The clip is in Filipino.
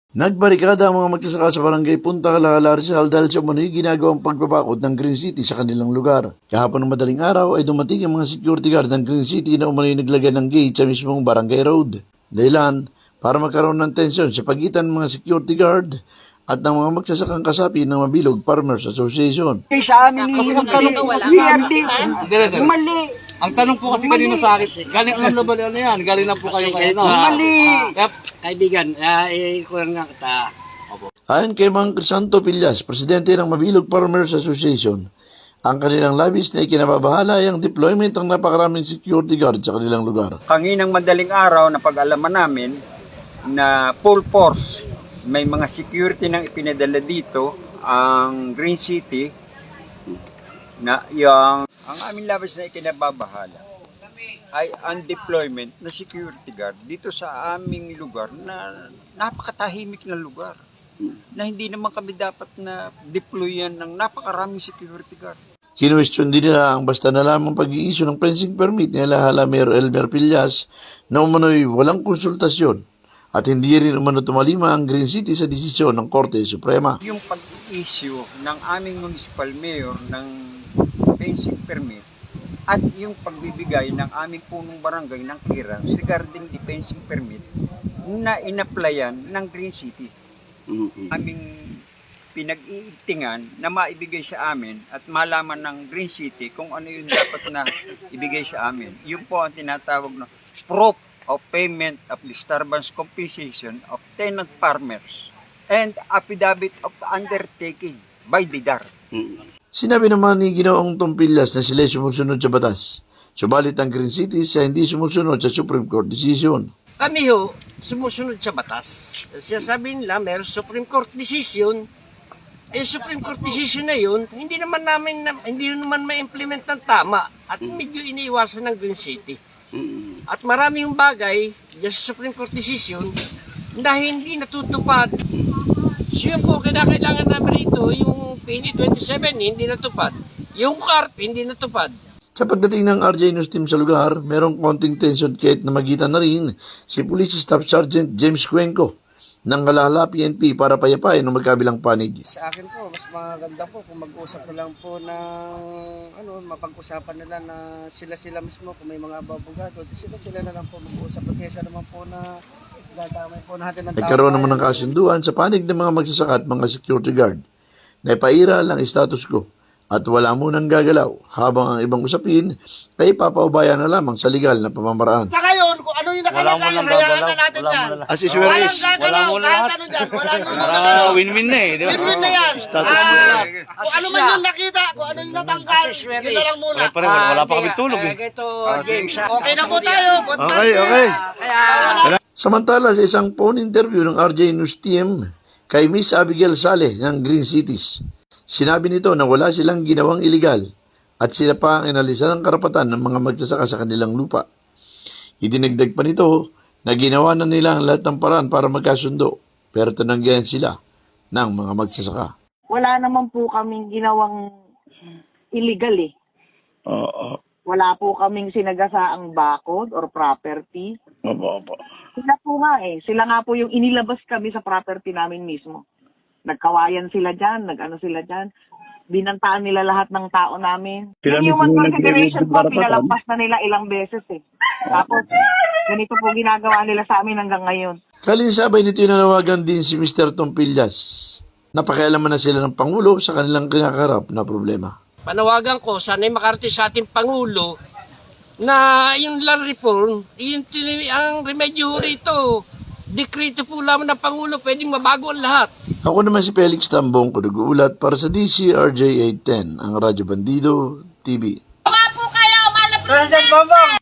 Nagbarikada ang mga magsasaka sa barangay Punta Calacala, Rizal dahil sa umano'y ginagawang pagbabakod ng Green City sa kanilang lugar. Kahapon ng madaling araw ay dumating ang mga security guard ng Green City na umano'y naglagay ng gate sa mismong barangay road. Dahilan para magkaroon ng tensyon sa pagitan ng mga security guard at ng mga magsasakang kasapi ng Mabilog Farmers Association. Sa amin mali. Ang tanong po kasi kanina sa akin, galing alam na ba na yan? Galing na po kayo kayo. Mali. Kaibigan, kulang nga kita. Ayon kay Mang Crisanto Pillas, presidente ng Mabilog Farmers Association, ang kanilang labis na ikinababahala ay ang deployment ng napakaraming security guard sa kanilang lugar. Kanginang madaling araw na pag-alaman namin na full force, may mga security nang ipinadala dito ang Green City na ang aming labis na ikinababahala ay ang deployment na security guard dito sa aming lugar na napakatahimik na lugar na hindi naman kami dapat na deployan ng napakaraming security guard. Kinwestiyon din nila ang basta na lamang pag-iisyu ng fencing permit ni Alahala Mayor Elmer Pillas na umano'y walang konsultasyon at hindi rin umano tumalima ang Green City sa desisyon ng Korte Suprema. Yung pag-issue ng aming municipal mayor ng fencing permit at yung pagbibigay ng aming punong barangay ng clearance regarding the fencing permit na inaplayan ng Green City. Aming pinag-iigtingan na maibigay sa amin at malaman ng Green City kung ano yung dapat na ibigay sa amin. Yun po ang tinatawag na proof of payment of disturbance compensation of tenant farmers and affidavit of undertaking by the DAR. Sinabi naman ni Ginoong Tompillas na sila'y sumusunod sa batas. Subalit ang Green City sa hindi sumusunod sa Supreme Court decision. Kami ho, sumusunod sa batas. Siya sabi nila, mayroon Supreme Court decision. Supreme Court decision na yun, hindi naman ma-implement ng tama at medyo iniiwasan ng Green City. At maraming bagay sa Supreme Court decision na hindi natutupad. So yun po, kailangan namin rito, yung PNE 27 hindi natupad. Yung CARP hindi natupad. Sa pagdating ng RJ News Team sa lugar, merong konting tension kahit na magitan na rin si Police Staff Sergeant James Cuenco ng Calacala PNP para payapain ng magkabilang panig. Sa akin po, mas maganda po kung mag-usap na lang po ng mapag-usapan nila na sila mismo kung may mga abogado, sila na lang po mag-usap at kesa naman po na dadamay po natin ng tao. Nagkaroon naman ng kasunduan sa panig ng mga magsasaka at mga security guard na ipaira lang status quo at wala munang gagalaw habang ang ibang usapin ay papaubaya na lamang sa legal na pamamaraan. Sa ngayon, kung ano yung nakalagay, hayaan na natin yan. As is where is. Wala mo Kahit lahat. ano dyan, wala Win-win na eh. Di ba? Win-win na yan. Kung ano man yung nakita, kung ano yung natanggal, yun na lang muna. Wala pa kami tulog eh. Ito, James. Okay na po tayo. Okay. Kaya, Samantala sa isang phone interview ng RJ News Team kay Miss Abigail Saleh ng Green Cities, sinabi nito na wala silang ginawang iligal at sila pa ang inalisan ng karapatan ng mga magsasaka sa kanilang lupa. Idinagdag pa nito na ginawa na nila ang lahat ng paraan para magkasundo pero tinanggihan sila ng mga magsasaka. Wala naman po kaming ginawang illegal eh. Wala po kaming sinagasaang bakod or property. Sila po nga eh. Sila nga po yung inilabas kami sa property namin mismo. Nagkawayan sila dyan, nag-ano sila dyan. Binantaan nila lahat ng tao namin. Yung human consideration po, pinalampas na nila ilang beses eh. Tapos, ganito po ginagawa nila sa amin hanggang ngayon. Kalinsabay nito nanawagan din si Mr. Tompillas. Napakialaman na sila ng Pangulo sa kanilang kinakarap na problema. panawagan ko, sana'y makarating sa ating Pangulo na yung land reform, ang remedyo rito, dekreto po lamang ng Pangulo, pwedeng mabago ang lahat. Ako naman si Felix Tambong, nag-uulat para sa DCRJ 810, ang Radyo Bandido TV. President Bongbong!